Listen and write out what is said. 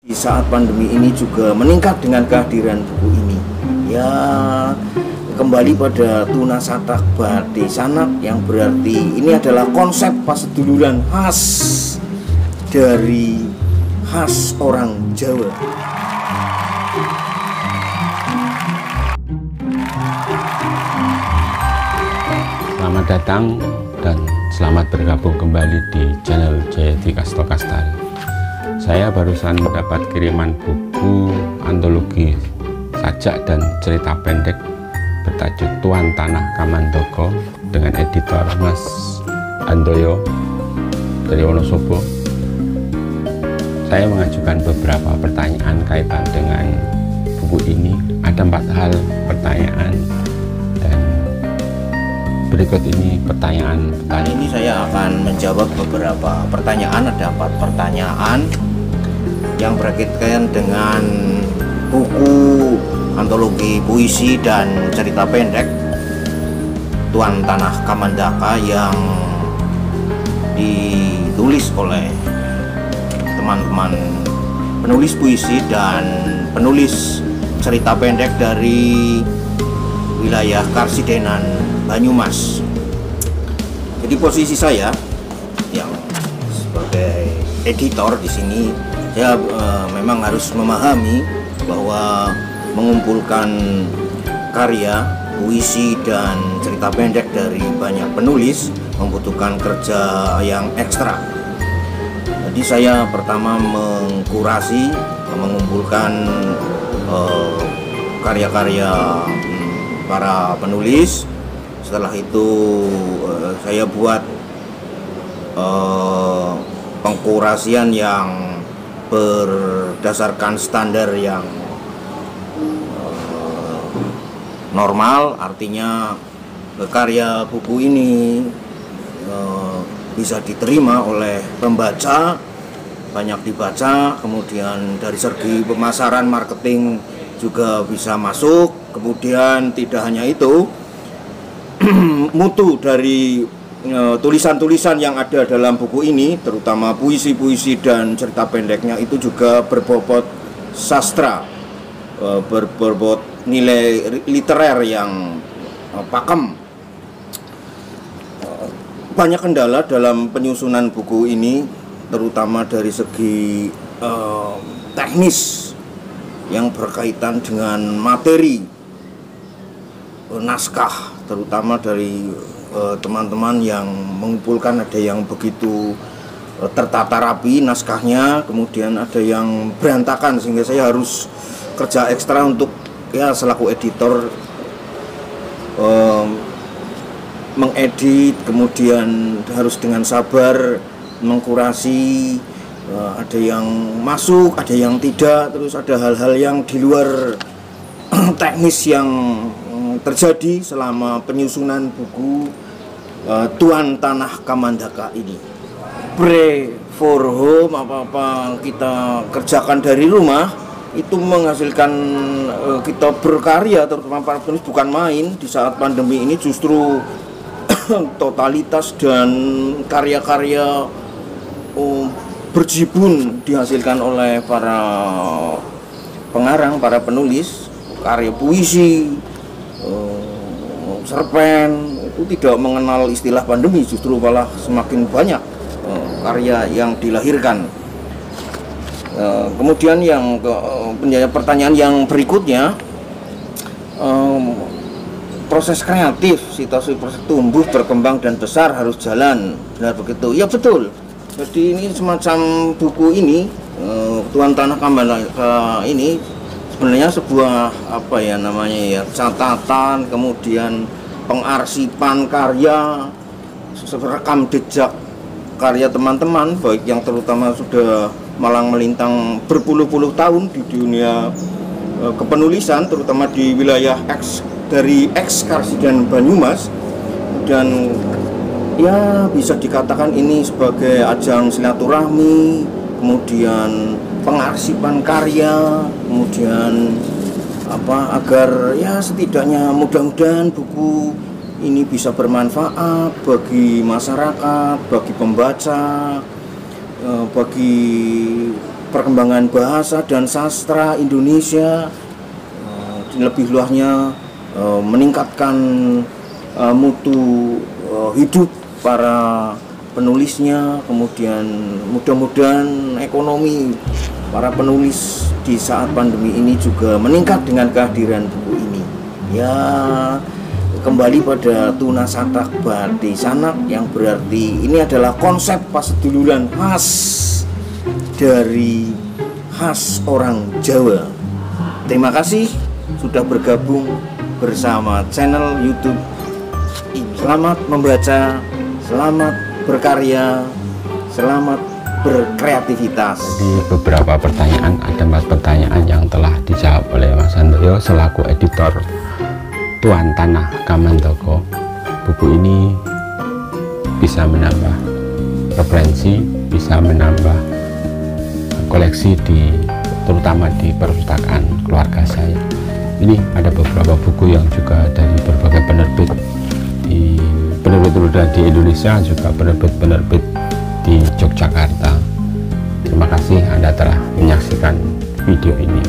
Di saat pandemi ini juga meningkat dengan kehadiran buku ini. Ya, kembali pada Tunasatag Bathik Sanak, yang berarti ini adalah konsep paseduluran khas dari orang Jawa. Selamat datang dan selamat bergabung kembali di channel Jayadi Kastokastari. Saya barusan mendapat kiriman buku antologi sajak dan cerita pendek bertajuk Tuan Tanah Kamandaka dengan editor Mas Handoyo dari Wonosobo. Saya mengajukan beberapa pertanyaan kaitan dengan buku ini. Ada 4 hal pertanyaan, dan berikut ini pertanyaan. Kali ini saya akan menjawab beberapa pertanyaan. Ada 4 pertanyaan yang berkaitan dengan buku antologi puisi dan cerita pendek Tuan Tanah Kamandaka yang ditulis oleh teman-teman penulis puisi dan penulis cerita pendek dari wilayah Karsidenan, Banyumas. Jadi posisi saya yang sebagai editor di sini, saya memang harus memahami bahwa mengumpulkan karya puisi dan cerita pendek dari banyak penulis membutuhkan kerja yang ekstra. Jadi saya pertama mengkurasi, mengumpulkan karya-karya para penulis. Setelah itu saya buat pengkurasian yang berdasarkan standar yang normal, artinya karya buku ini bisa diterima oleh pembaca, banyak dibaca, kemudian dari segi pemasaran marketing juga bisa masuk, kemudian tidak hanya itu, mutu dari tulisan-tulisan yang ada dalam buku ini, terutama puisi-puisi dan cerita pendeknya, itu juga berbobot sastra, berbobot nilai literer yang pakem. Banyak kendala dalam penyusunan buku ini, terutama dari segi teknis yang berkaitan dengan materi naskah, terutama dari teman-teman yang mengumpulkan. Ada yang begitu tertata rapi naskahnya, kemudian ada yang berantakan, sehingga saya harus kerja ekstra untuk selaku editor mengedit, kemudian harus dengan sabar mengkurasi. Ada yang masuk, ada yang tidak, terus ada hal-hal yang di luar teknis yang terjadi selama penyusunan buku Tuan Tanah Kamandaka ini. Pray for home, apa-apa kita kerjakan dari rumah itu menghasilkan kita berkarya, terutama para penulis, bukan main. Di saat pandemi ini justru totalitas dan karya-karya berjibun dihasilkan oleh para pengarang, para penulis karya puisi, cerpen. Itu tidak mengenal istilah pandemi, justru malah semakin banyak karya yang dilahirkan. Kemudian yang pertanyaan yang berikutnya, proses kreatif, situasi proses tumbuh, berkembang dan besar harus jalan, benar begitu? Ya betul. Jadi ini semacam buku ini, Tuan Tanah Kamandaka ini sebenarnya sebuah catatan, kemudian pengarsipan karya, rekam jejak karya teman-teman, baik yang terutama sudah malang melintang berpuluh-puluh tahun di dunia kepenulisan, terutama di wilayah dari Karsidenan Banyumas, dan ya bisa dikatakan ini sebagai ajang silaturahmi, kemudian pengarsipan karya, kemudian agar ya setidaknya mudah-mudahan buku ini bisa bermanfaat bagi masyarakat, bagi pembaca, bagi perkembangan bahasa dan sastra Indonesia, lebih luasnya meningkatkan mutu hidup para penulisnya, kemudian mudah-mudahan ekonomi para penulis di saat pandemi ini juga meningkat dengan kehadiran buku ini. Ya, kembali pada Tunasatak Bati Sanak, yang berarti ini adalah konsep paseduluran khas dari khas orang Jawa. Terima kasih sudah bergabung bersama channel YouTube ini. Selamat membaca, selamat berkarya, selamat berkreativitas. Di beberapa pertanyaan, ada 4 pertanyaan yang telah dijawab oleh Mas Handoyo selaku editor Tuan Tanah Kamandoko. Buku ini bisa menambah referensi, bisa menambah koleksi terutama di perpustakaan keluarga saya. Ini ada beberapa buku yang juga dari berbagai penerbit, di penerbit di Indonesia, juga penerbit di Yogyakarta. Terima kasih Anda telah menyaksikan video ini.